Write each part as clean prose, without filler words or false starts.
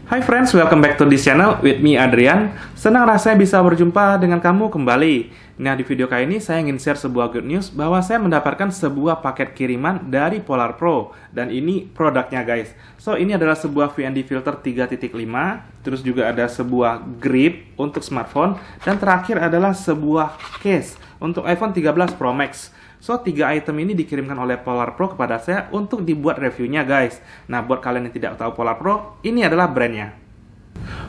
Hai friends, welcome back to this channel with me Adrian. Senang rasanya bisa berjumpa dengan kamu kembali. Nah, di video kali ini saya ingin share sebuah good news bahwa saya mendapatkan sebuah paket kiriman dari Polar Pro. Dan ini produknya guys. So, ini adalah sebuah VND filter 3.5. Terus juga ada sebuah grip untuk smartphone. Dan terakhir adalah sebuah case untuk iPhone 13 Pro Max. So, 3 item ini dikirimkan oleh Polar Pro kepada saya untuk dibuat reviewnya guys. Nah, buat kalian yang tidak tahu Polar Pro, ini adalah brandnya.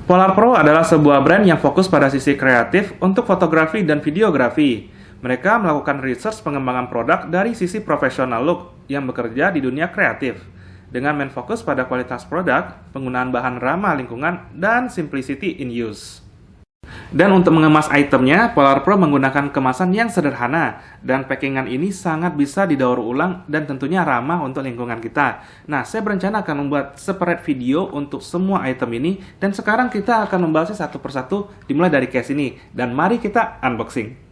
Polar Pro adalah sebuah brand yang fokus pada sisi kreatif untuk fotografi dan videografi. Mereka melakukan research pengembangan produk dari sisi profesional look yang bekerja di dunia kreatif. Dengan main fokus pada kualitas produk, penggunaan bahan ramah lingkungan, dan simplicity in use. Dan untuk mengemas itemnya, Polar Pro menggunakan kemasan yang sederhana dan packingan ini sangat bisa didaur ulang dan tentunya ramah untuk lingkungan kita. Nah, saya berencana akan membuat separate video untuk semua item ini dan sekarang kita akan membahasnya satu persatu dimulai dari case ini. Dan mari kita unboxing.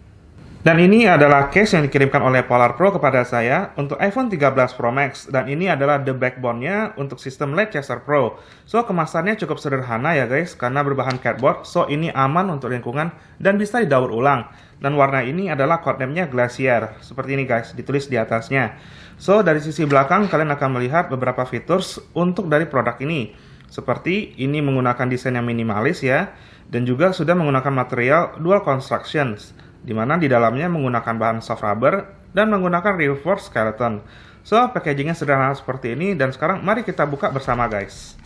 Dan ini adalah case yang dikirimkan oleh Polar Pro kepada saya untuk iPhone 13 Pro Max. Dan ini adalah the backbone-nya untuk sistem Leadchaser Pro. So, kemasannya cukup sederhana ya guys, karena berbahan cardboard. So, ini aman untuk lingkungan dan bisa didaur ulang. Dan warna ini adalah codename-nya Glacier. Seperti ini guys, ditulis di atasnya. So, dari sisi belakang kalian akan melihat beberapa fitur untuk dari produk ini. Seperti ini menggunakan desain yang minimalis ya. Dan juga sudah menggunakan material dual constructions, di mana di dalamnya menggunakan bahan soft rubber dan menggunakan reinforced skeleton. So, packagingnya sederhana seperti ini dan sekarang mari kita buka bersama guys.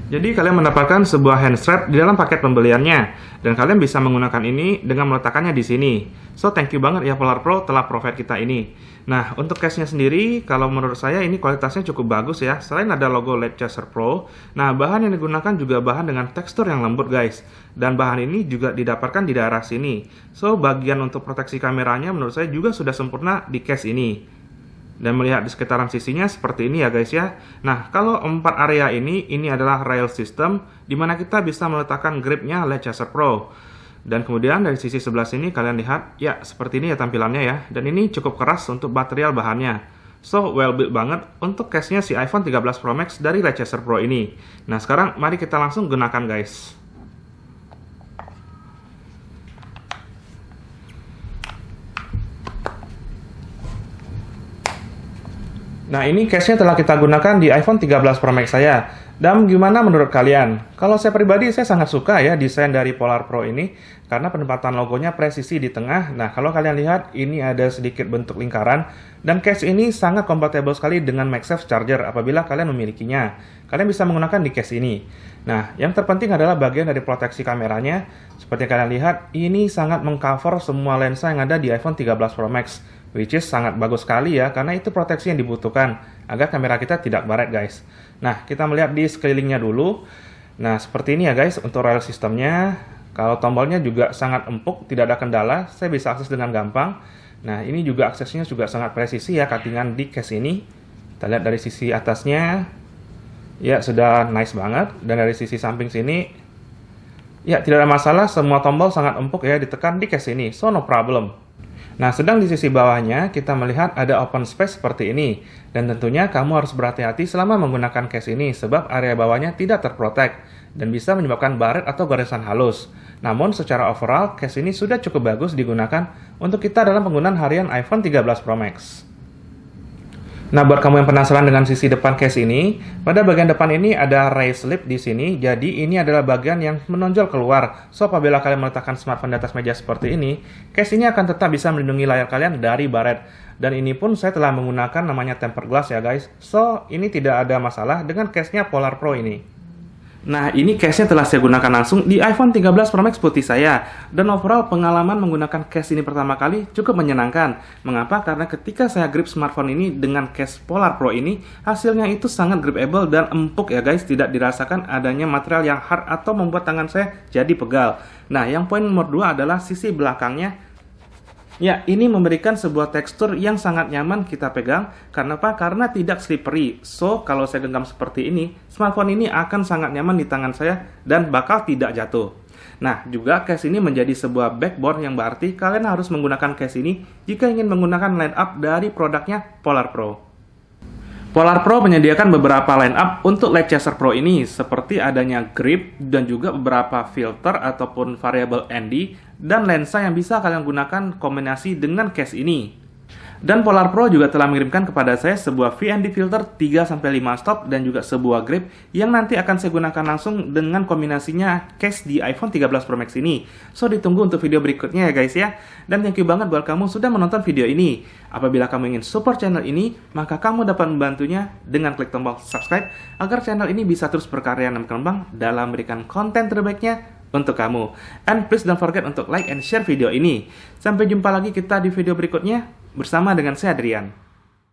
Jadi kalian mendapatkan sebuah hand strap di dalam paket pembeliannya dan kalian bisa menggunakan ini dengan meletakkannya di sini. So, thank you banget ya Polar Pro telah provide kita ini. Nah, untuk case-nya sendiri, kalau menurut saya ini kualitasnya cukup bagus ya. Selain ada logo Leadchaser Pro, nah bahan yang digunakan juga bahan dengan tekstur yang lembut guys. Dan bahan ini juga didapatkan di daerah sini. So, bagian untuk proteksi kameranya menurut saya juga sudah sempurna di case ini. Dan melihat di sekitaran sisinya seperti ini ya guys ya. Nah, kalau 4 area ini adalah rail system, di mana kita bisa meletakkan gripnya Leadchaser Pro. Dan kemudian dari sisi sebelah sini kalian lihat, ya seperti ini ya tampilannya ya. Dan ini cukup keras untuk material bahannya. So, well built banget untuk case-nya si iPhone 13 Pro Max dari Leadchaser Pro ini. Nah, sekarang mari kita langsung gunakan guys. Nah, ini case-nya telah kita gunakan di iPhone 13 Pro Max saya. Dan gimana menurut kalian? Kalau saya pribadi, saya sangat suka ya desain dari Polar Pro ini. Karena penempatan logonya presisi di tengah. Nah, kalau kalian lihat, ini ada sedikit bentuk lingkaran. Dan case ini sangat kompatibel sekali dengan MagSafe charger apabila kalian memilikinya. Kalian bisa menggunakan di case ini. Nah, yang terpenting adalah bagian dari proteksi kameranya. Seperti yang kalian lihat, ini sangat mengcover semua lensa yang ada di iPhone 13 Pro Max. Which is sangat bagus sekali ya, karena itu proteksi yang dibutuhkan agar kamera kita tidak baret guys. Nah, kita melihat di sekelilingnya dulu. Nah, seperti ini ya guys untuk rail sistemnya. Kalau tombolnya juga sangat empuk, tidak ada kendala, saya bisa akses dengan gampang. Nah, ini juga aksesnya juga sangat presisi ya, cuttingan di case ini. Kita lihat dari sisi atasnya, ya sudah nice banget. Dan dari sisi samping sini, ya tidak ada masalah, semua tombol sangat empuk ya, ditekan di case ini, so no problem. Nah, sedang di sisi bawahnya kita melihat ada open space seperti ini. Dan tentunya kamu harus berhati-hati selama menggunakan case ini sebab area bawahnya tidak terprotek dan bisa menyebabkan baret atau goresan halus. Namun secara overall, case ini sudah cukup bagus digunakan untuk kita dalam penggunaan harian iPhone 13 Pro Max. Nah, buat kamu yang penasaran dengan sisi depan case ini, pada bagian depan ini ada raised lip di sini. Jadi ini adalah bagian yang menonjol keluar. So, apabila kalian meletakkan smartphone di atas meja seperti ini, case ini akan tetap bisa melindungi layar kalian dari baret. Dan ini pun saya telah menggunakan namanya tempered glass ya guys. So, ini tidak ada masalah dengan case-nya Polar Pro ini. Nah, ini case-nya telah saya gunakan langsung di iPhone 13 Pro Max putih saya. Dan overall pengalaman menggunakan case ini pertama kali cukup menyenangkan. Mengapa? Karena ketika saya grip smartphone ini dengan case Polar Pro ini, hasilnya itu sangat gripable dan empuk ya guys. Tidak dirasakan adanya material yang hard atau membuat tangan saya jadi pegal. Nah, yang poin nomor 2 adalah sisi belakangnya. Ya, ini memberikan sebuah tekstur yang sangat nyaman kita pegang. Karena apa? Karena tidak slippery. So, kalau saya genggam seperti ini, smartphone ini akan sangat nyaman di tangan saya dan bakal tidak jatuh. Nah, juga case ini menjadi sebuah backbone yang berarti kalian harus menggunakan case ini jika ingin menggunakan line up dari produknya Polar Pro. Polar Pro menyediakan beberapa line up untuk Light Chaser Pro ini, seperti adanya grip dan juga beberapa filter ataupun variable ND dan lensa yang bisa kalian gunakan kombinasi dengan case ini. Dan Polar Pro juga telah mengirimkan kepada saya sebuah VND filter 3-5 stop dan juga sebuah grip yang nanti akan saya gunakan langsung dengan kombinasinya case di iPhone 13 Pro Max ini. So, ditunggu untuk video berikutnya ya guys ya. Dan thank you banget buat kamu sudah menonton video ini. Apabila kamu ingin support channel ini, maka kamu dapat membantunya dengan klik tombol subscribe agar channel ini bisa terus berkarya dan berkembang dalam memberikan konten terbaiknya untuk kamu. And please don't forget untuk like and share video ini. Sampai jumpa lagi kita di video berikutnya bersama dengan saya Adrian.